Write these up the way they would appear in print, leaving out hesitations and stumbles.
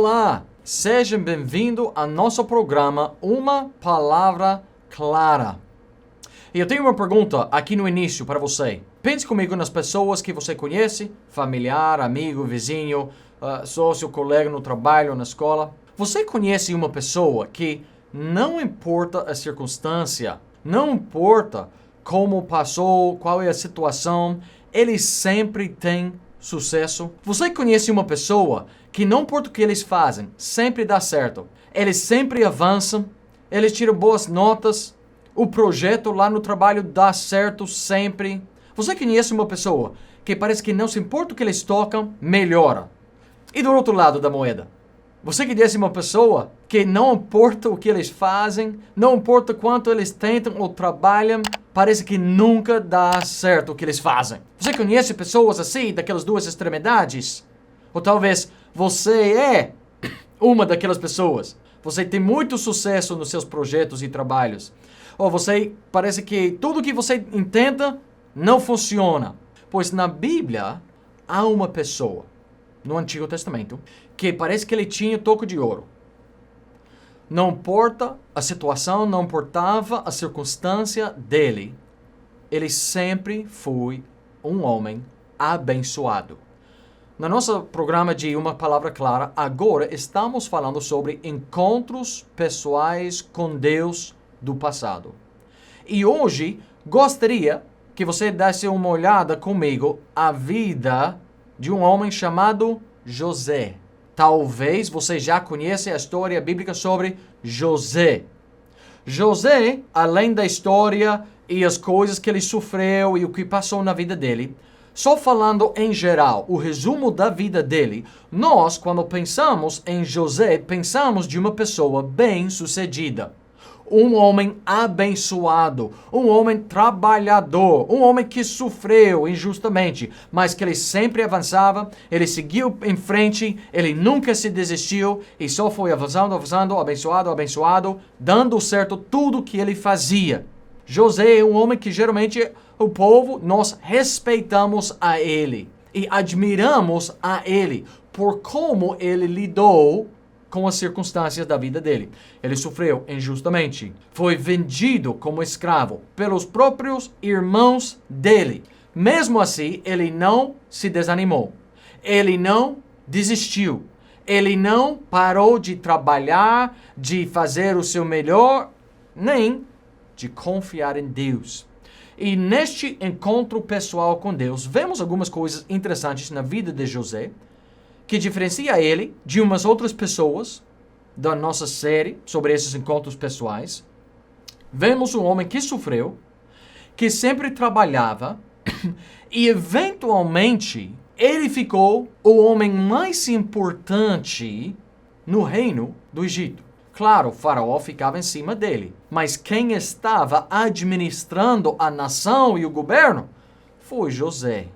Olá, sejam bem-vindos ao nosso programa Uma Palavra Clara. E eu tenho uma pergunta aqui no início para você. Pense comigo nas pessoas que você conhece, familiar, amigo, vizinho, sócio, colega no trabalho, na escola. Você conhece uma pessoa que não importa a circunstância, não importa como passou, qual é a situação, ele sempre tem sucesso? Você conhece uma pessoa que não importa o que eles fazem, sempre dá certo. Eles sempre avançam, eles tiram boas notas, o projeto lá no trabalho dá certo sempre. Você conhece uma pessoa que parece que não se importa o que eles tocam, melhora. E do outro lado da moeda, você conhece uma pessoa que não importa o que eles fazem, não importa quanto eles tentam ou trabalham, parece que nunca dá certo o que eles fazem. Você conhece pessoas assim, daquelas duas extremidades? Ou talvez você é uma daquelas pessoas. Você tem muito sucesso nos seus projetos e trabalhos. Ou você parece que tudo que você intenta não funciona. Pois na Bíblia há uma pessoa, no Antigo Testamento, que parece que ele tinha toco de ouro. Não importa a situação, não importava a circunstância dele, ele sempre foi um homem abençoado. No nosso programa de Uma Palavra Clara, agora estamos falando sobre encontros pessoais com Deus do passado. E hoje gostaria que você desse uma olhada comigo à vida de um homem chamado José. Talvez você já conheça a história bíblica sobre José. José, além da história e as coisas que ele sofreu e o que passou na vida dele, só falando em geral, o resumo da vida dele, nós, quando pensamos em José, pensamos de uma pessoa bem-sucedida. Um homem abençoado, um homem trabalhador, um homem que sofreu injustamente, mas que ele sempre avançava, ele seguiu em frente, ele nunca se desistiu e só foi avançando, abençoado, dando certo tudo que ele fazia. José é um homem que geralmente o povo, nós respeitamos a ele e admiramos a ele por como ele lidou com as circunstâncias da vida dele. Ele sofreu injustamente. Foi vendido como escravo pelos próprios irmãos dele. Mesmo assim, ele não se desanimou. Ele não desistiu. Ele não parou de trabalhar, de fazer o seu melhor, nem de confiar em Deus. E neste encontro pessoal com Deus, vemos algumas coisas interessantes na vida de José, que diferencia ele de umas outras pessoas da nossa série sobre esses encontros pessoais. Vemos um homem que sofreu, que sempre trabalhava, e eventualmente ele ficou o homem mais importante no reino do Egito. Claro, o faraó ficava em cima dele, mas quem estava administrando a nação e o governo foi José.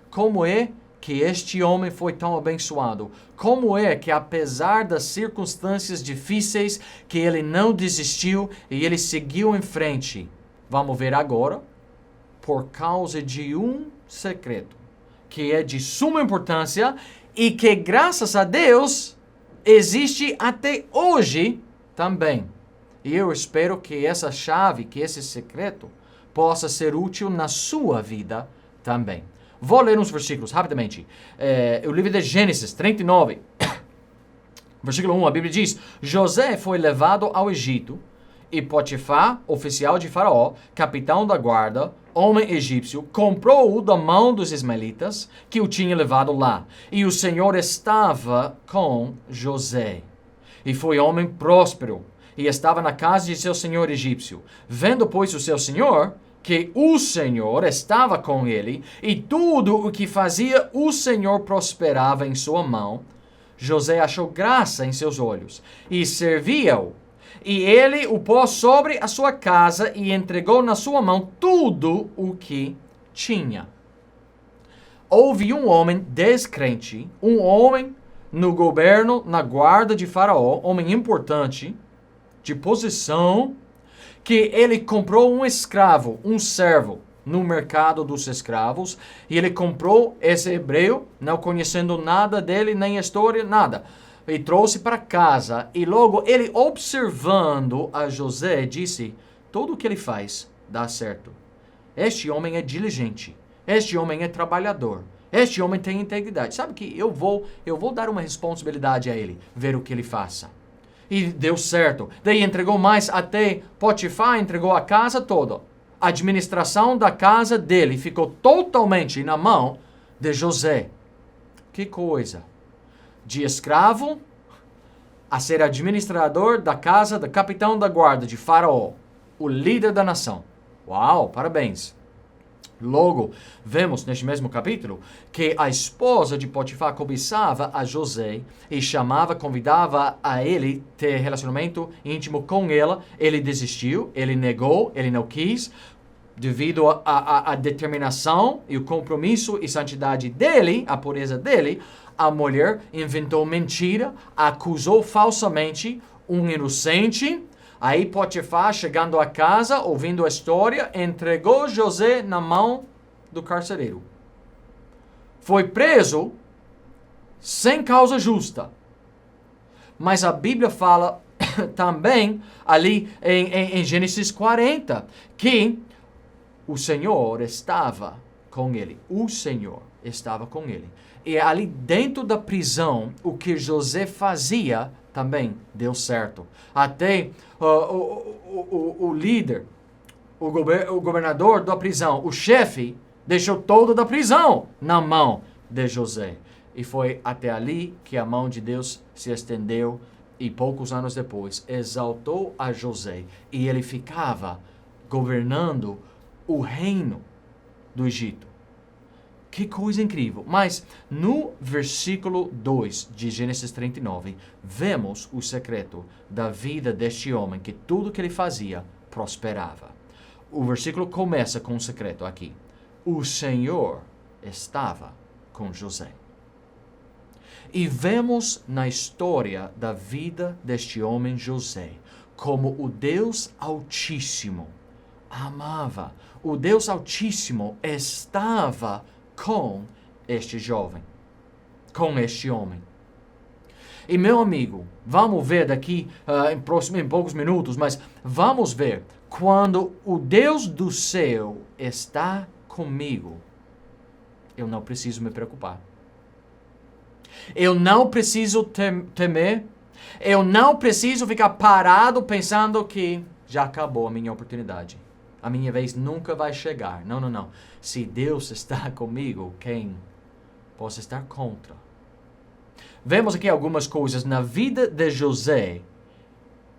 Como é que este homem foi tão abençoado? Como é que, apesar das circunstâncias difíceis, que ele não desistiu e ele seguiu em frente? Vamos ver agora, por causa de um segredo, que é de suma importância e que, graças a Deus, existe até hoje também. E eu espero que essa chave, que esse segredo, possa ser útil na sua vida também. Vou ler uns versículos rapidamente. O livro de Gênesis 39, versículo 1, a Bíblia diz: José foi levado ao Egito, e Potifar, oficial de Faraó, capitão da guarda, homem egípcio, comprou-o da mão dos ismaelitas que o tinham levado lá. E o Senhor estava com José. E foi homem próspero, e estava na casa de seu senhor egípcio. Vendo, pois, o seu senhor que o Senhor estava com ele, e tudo o que fazia o Senhor prosperava em sua mão, José achou graça em seus olhos, e servia-o. E ele o pôs sobre a sua casa, e entregou na sua mão tudo o que tinha. Houve um homem descrente, um homem no governo, na guarda de Faraó, homem importante, de posição, que ele comprou um escravo, um servo, no mercado dos escravos, e ele comprou esse hebreu, não conhecendo nada dele, nem história, nada. e trouxe para casa. E logo ele, observando a José, disse: tudo o que ele faz dá certo. Este homem é diligente. Este homem é trabalhador. Este homem tem integridade. Sabe que eu vou dar uma responsabilidade a ele, ver o que ele faça. E deu certo. Daí entregou mais até Potifar, entregou a casa toda. A administração da casa dele ficou totalmente na mão de José. Que coisa. De escravo a ser administrador da casa do capitão da guarda de Faraó, o líder da nação. Uau, parabéns. Logo, vemos neste mesmo capítulo que a esposa de Potifar cobiçava a José e convidava a ele ter relacionamento íntimo com ela. Ele desistiu, ele negou, ele não quis. Devido à determinação e o compromisso e santidade dele, a pureza dele, a mulher inventou mentira, acusou falsamente um inocente. Aí Potifar, chegando a casa, ouvindo a história, entregou José na mão do carcereiro. Foi preso sem causa justa. Mas a Bíblia fala também, ali em Gênesis 40, que o Senhor estava com ele. O Senhor estava com ele. E ali dentro da prisão, o que José fazia também deu certo. Até o líder, o governador da prisão, o chefe, deixou todo da prisão na mão de José. E foi até ali que a mão de Deus se estendeu e poucos anos depois exaltou a José. E ele ficava governando o reino do Egito. Que coisa incrível. Mas no versículo 2 de Gênesis 39, vemos o secreto da vida deste homem, que tudo que ele fazia prosperava. O versículo começa com um secreto aqui. O Senhor estava com José. E vemos na história da vida deste homem José, como o Deus Altíssimo amava. O Deus Altíssimo estava com este jovem, com este homem. E meu amigo, vamos ver daqui em poucos minutos, mas vamos ver, quando o Deus do céu está comigo, eu não preciso me preocupar. Eu não preciso temer. Eu não preciso ficar parado pensando que já acabou a minha oportunidade. A minha vez nunca vai chegar. Não, não, não. Se Deus está comigo, quem possa estar contra? Vemos aqui algumas coisas na vida de José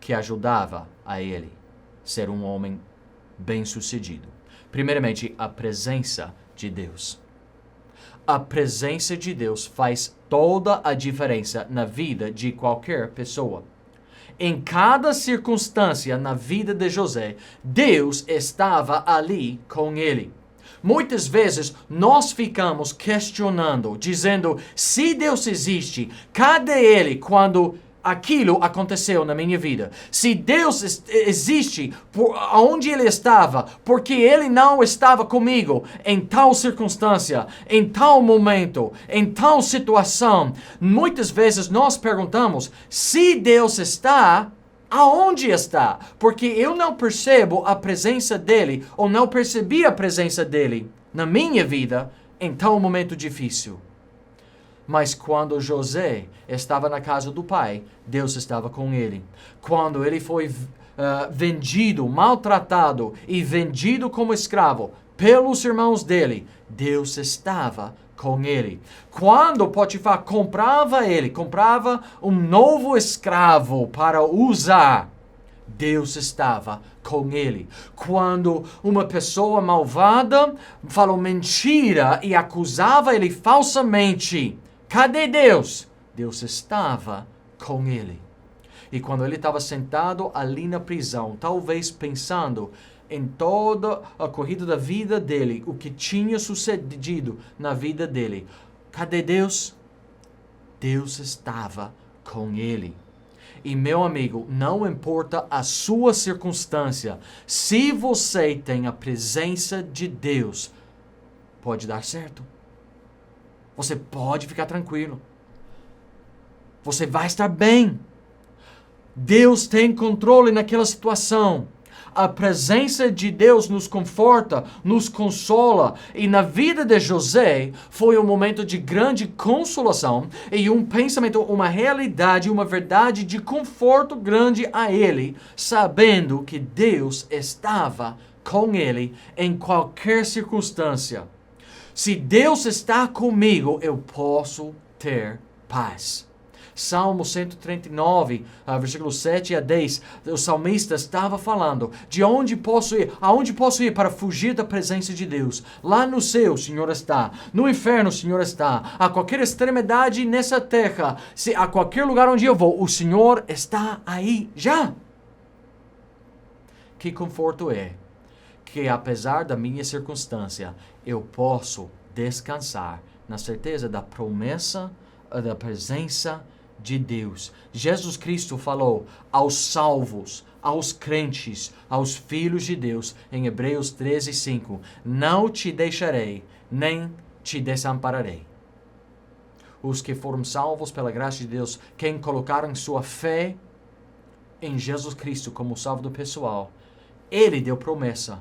que ajudava a ele ser um homem bem-sucedido. Primeiramente, a presença de Deus. A presença de Deus faz toda a diferença na vida de qualquer pessoa. Em cada circunstância na vida de José, Deus estava ali com ele. Muitas vezes nós ficamos questionando, dizendo: se Deus existe, cadê Ele quando aquilo aconteceu na minha vida? Se Deus existe, onde Ele estava? Porque Ele não estava comigo em tal circunstância, em tal momento, em tal situação. Muitas vezes nós perguntamos: se Deus está, aonde está? Porque eu não percebo a presença dele, ou não percebi a presença dele na minha vida em tal momento difícil. Mas quando José estava na casa do pai, Deus estava com ele. Quando ele foi vendido, maltratado e vendido como escravo pelos irmãos dele, Deus estava com ele. Quando Potifar comprava um novo escravo para usar, Deus estava com ele. Quando uma pessoa malvada falou mentira e acusava ele falsamente, cadê Deus? Deus estava com ele. E quando ele estava sentado ali na prisão, talvez pensando em toda a corrida da vida dele, o que tinha sucedido na vida dele, cadê Deus? Deus estava com ele. E meu amigo, não importa a sua circunstância, se você tem a presença de Deus, pode dar certo. Você pode ficar tranquilo. Você vai estar bem. Deus tem controle naquela situação. A presença de Deus nos conforta, nos consola. E na vida de José foi um momento de grande consolação e um pensamento, uma realidade, uma verdade de conforto grande a ele, sabendo que Deus estava com ele em qualquer circunstância. Se Deus está comigo, eu posso ter paz. Salmo 139, versículos 7 a 10, o salmista estava falando de aonde posso ir para fugir da presença de Deus. Lá no céu o Senhor está, no inferno o Senhor está, a qualquer extremidade nessa terra, a qualquer lugar onde eu vou, o Senhor está aí já. Que conforto é que apesar da minha circunstância, eu posso descansar na certeza da promessa, da presença de Deus. Jesus Cristo falou aos salvos, aos crentes, aos filhos de Deus, em Hebreus 13:5, não te deixarei, nem te desampararei. Os que foram salvos pela graça de Deus, quem colocaram sua fé em Jesus Cristo como salvador pessoal, Ele deu promessa,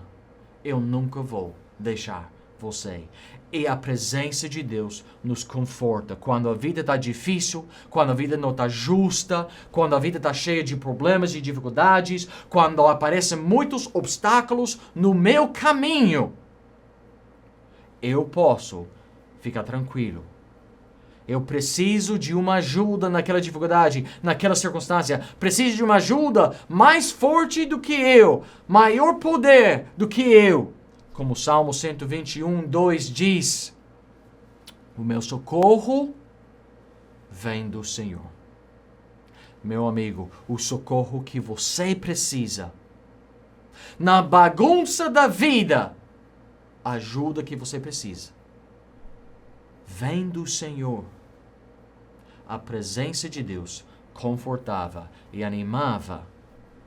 eu nunca vou deixar você. E a presença de Deus nos conforta. Quando a vida está difícil, quando a vida não está justa, quando a vida está cheia de problemas e dificuldades, quando aparecem muitos obstáculos no meu caminho, eu posso ficar tranquilo. Eu preciso de uma ajuda naquela dificuldade, naquela circunstância. Preciso de uma ajuda mais forte do que eu, maior poder do que eu. Como o Salmo 121:2 diz, o meu socorro vem do Senhor. Meu amigo, o socorro que você precisa, na bagunça da vida, a ajuda que você precisa, vem do Senhor. A presença de Deus confortava e animava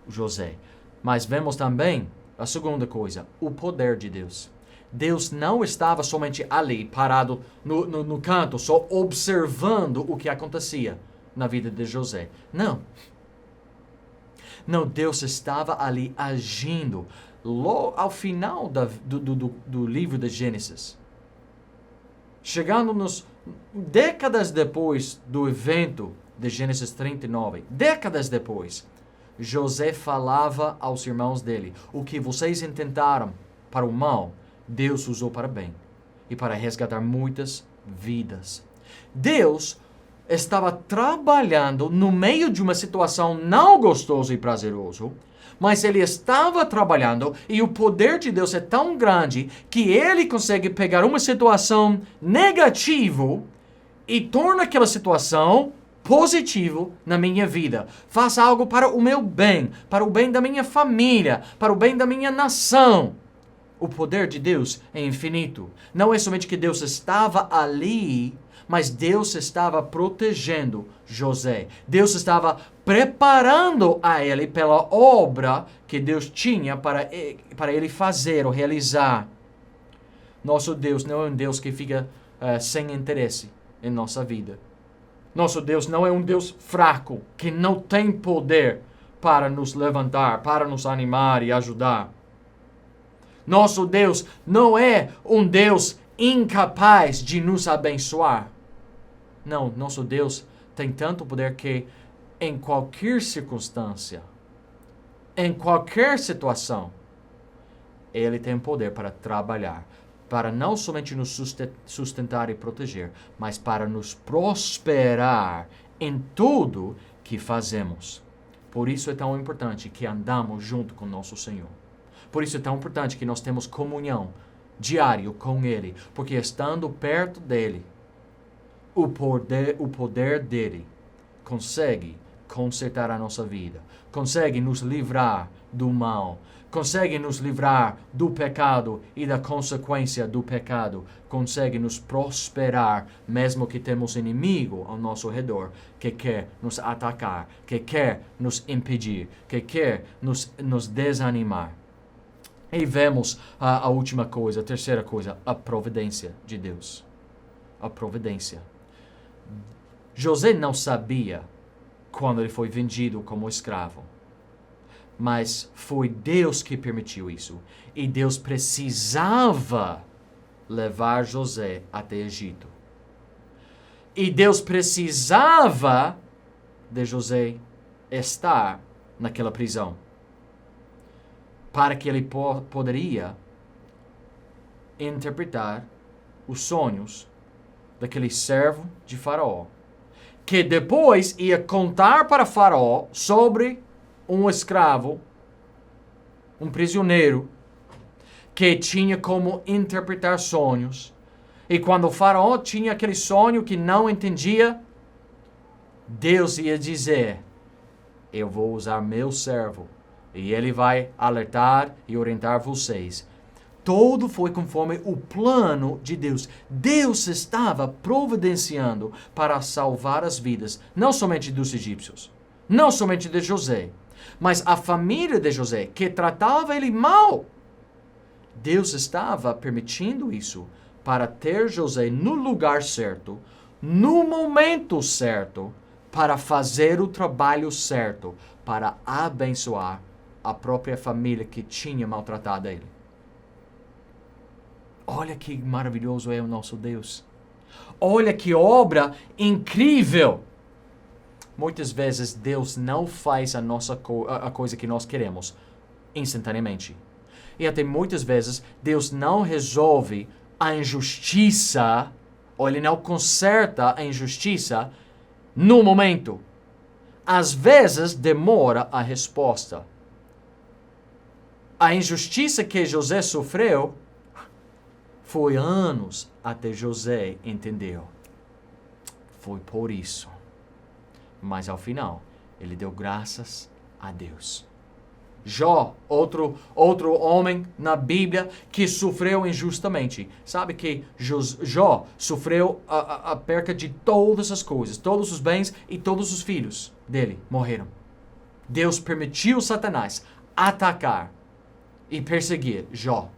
José. Mas vemos também a segunda coisa, o poder de Deus. Deus não estava somente ali, parado no canto, só observando o que acontecia na vida de José. Não. Não, Deus estava ali agindo. Logo ao final do livro de Gênesis, chegando nos décadas depois do evento de Gênesis 39, décadas depois, José falava aos irmãos dele, o que vocês intentaram para o mal, Deus usou para bem e para resgatar muitas vidas. Deus estava trabalhando no meio de uma situação não gostosa e prazerosa, mas ele estava trabalhando e o poder de Deus é tão grande que ele consegue pegar uma situação negativa e torna aquela situação positivo na minha vida. Faça algo para o meu bem, para o bem da minha família, para o bem da minha nação. O poder de Deus é infinito. Não é somente que Deus estava ali, mas Deus estava protegendo José. Deus estava preparando a ele pela obra que Deus tinha para ele fazer ou realizar. Nosso Deus não é um Deus que fica sem interesse em nossa vida. Nosso Deus não é um Deus fraco, que não tem poder para nos levantar, para nos animar e ajudar. Nosso Deus não é um Deus incapaz de nos abençoar. Não, nosso Deus tem tanto poder que em qualquer circunstância, em qualquer situação, Ele tem poder para trabalhar, para não somente nos sustentar e proteger, mas para nos prosperar em tudo que fazemos. Por isso é tão importante que andamos junto com nosso Senhor. Por isso é tão importante que nós temos comunhão diária com Ele, porque estando perto dEle, o poder dEle consegue consertar a nossa vida, consegue nos livrar do mal, consegue nos livrar do pecado e da consequência do pecado, consegue nos prosperar, mesmo que temos inimigo ao nosso redor, que quer nos atacar, que quer nos impedir, que quer nos desanimar. E vemos a última coisa, a terceira coisa, a providência de Deus. A providência. José não sabia quando ele foi vendido como escravo. Mas foi Deus que permitiu isso. E Deus precisava levar José até Egito. E Deus precisava de José estar naquela prisão, para que ele poderia interpretar os sonhos daquele servo de Faraó, que depois ia contar para Faraó sobre um escravo, um prisioneiro, que tinha como interpretar sonhos. E quando o Faraó tinha aquele sonho que não entendia, Deus ia dizer: eu vou usar meu servo, e ele vai alertar e orientar vocês. Tudo foi conforme o plano de Deus. Deus estava providenciando para salvar as vidas, não somente dos egípcios, não somente de José, mas a família de José, que tratava ele mal. Deus estava permitindo isso para ter José no lugar certo, no momento certo, para fazer o trabalho certo, para abençoar a própria família que tinha maltratado ele. Olha que maravilhoso é o nosso Deus. Olha que obra incrível. Muitas vezes Deus não faz a coisa que nós queremos instantaneamente. E até muitas vezes Deus não resolve a injustiça, ou Ele não conserta a injustiça no momento. Às vezes demora a resposta. A injustiça que José sofreu foi anos até José entender. Foi por isso. Mas ao final, ele deu graças a Deus. Jó, outro homem na Bíblia que sofreu injustamente. Sabe que Jó sofreu a perca de todas as coisas, todos os bens e todos os filhos dele morreram. Deus permitiu Satanás atacar e perseguir Jó.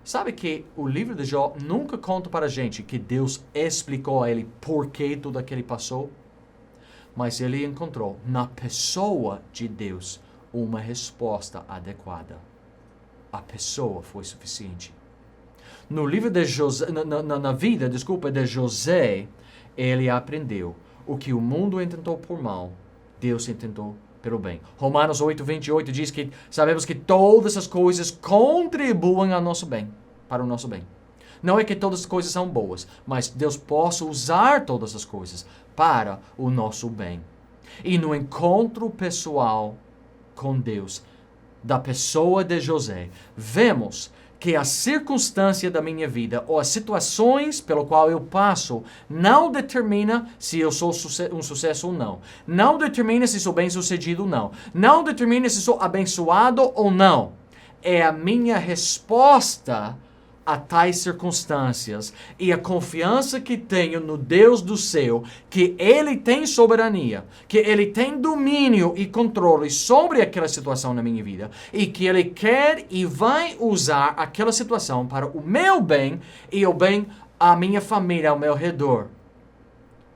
Sabe que o livro de Jó nunca conta para a gente que Deus explicou a ele por que tudo aquilo passou? Mas ele encontrou na pessoa de Deus uma resposta adequada. A pessoa foi suficiente. No livro de José, na vida de José, ele aprendeu o que o mundo intentou por mal, Deus intentou pelo bem. Romanos 8:28 diz que sabemos que todas as coisas contribuem ao nosso bem, para o nosso bem. Não é que todas as coisas são boas, mas Deus possa usar todas as coisas para o nosso bem. E no encontro pessoal com Deus, da pessoa de José, vemos que a circunstância da minha vida ou as situações pelo qual eu passo não determina se eu sou um sucesso ou não. Não determina se sou bem-sucedido ou não. Não determina se sou abençoado ou não. É a minha resposta a tais circunstâncias e a confiança que tenho no Deus do céu, que Ele tem soberania, que Ele tem domínio e controle sobre aquela situação na minha vida e que Ele quer e vai usar aquela situação para o meu bem e o bem à minha família ao meu redor.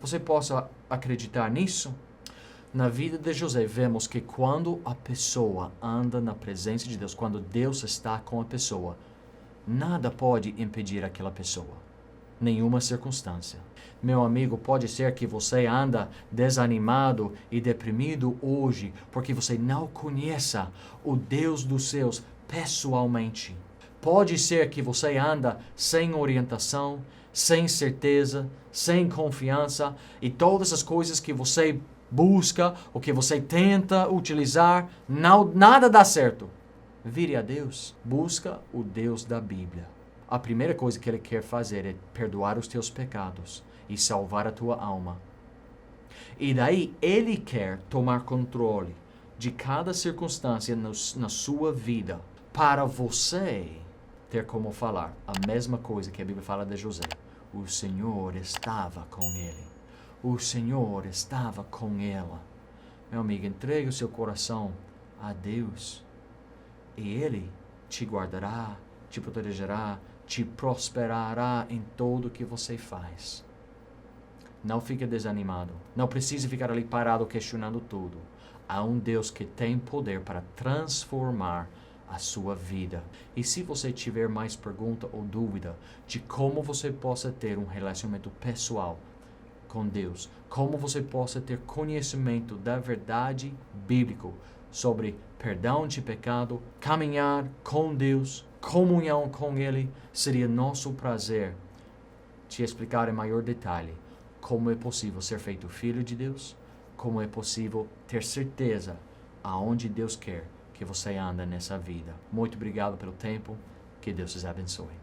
Você possa acreditar nisso? Na vida de José, vemos que quando a pessoa anda na presença de Deus, quando Deus está com a pessoa, nada pode impedir aquela pessoa. Nenhuma circunstância. Meu amigo, pode ser que você anda desanimado e deprimido hoje porque você não conheça o Deus dos céus pessoalmente. Pode ser que você anda sem orientação, sem certeza, sem confiança e todas as coisas que você busca ou que você tenta utilizar, nada dá certo. Vire a Deus. Busca o Deus da Bíblia. A primeira coisa que Ele quer fazer é perdoar os teus pecados e salvar a tua alma. E daí Ele quer tomar controle de cada circunstância na sua vida para você ter como falar a mesma coisa que a Bíblia fala de José. O Senhor estava com ele. O Senhor estava com ela. Meu amigo, entregue o seu coração a Deus. E Ele te guardará, te protegerá, te prosperará em tudo que você faz. Não fique desanimado. Não precise ficar ali parado questionando tudo. Há um Deus que tem poder para transformar a sua vida. E se você tiver mais pergunta ou dúvida de como você possa ter um relacionamento pessoal com Deus, como você possa ter conhecimento da verdade bíblica sobre perdão de pecado, caminhar com Deus, comunhão com Ele, seria nosso prazer te explicar em maior detalhe como é possível ser feito filho de Deus, como é possível ter certeza aonde Deus quer que você anda nessa vida. Muito obrigado pelo tempo. Que Deus os abençoe.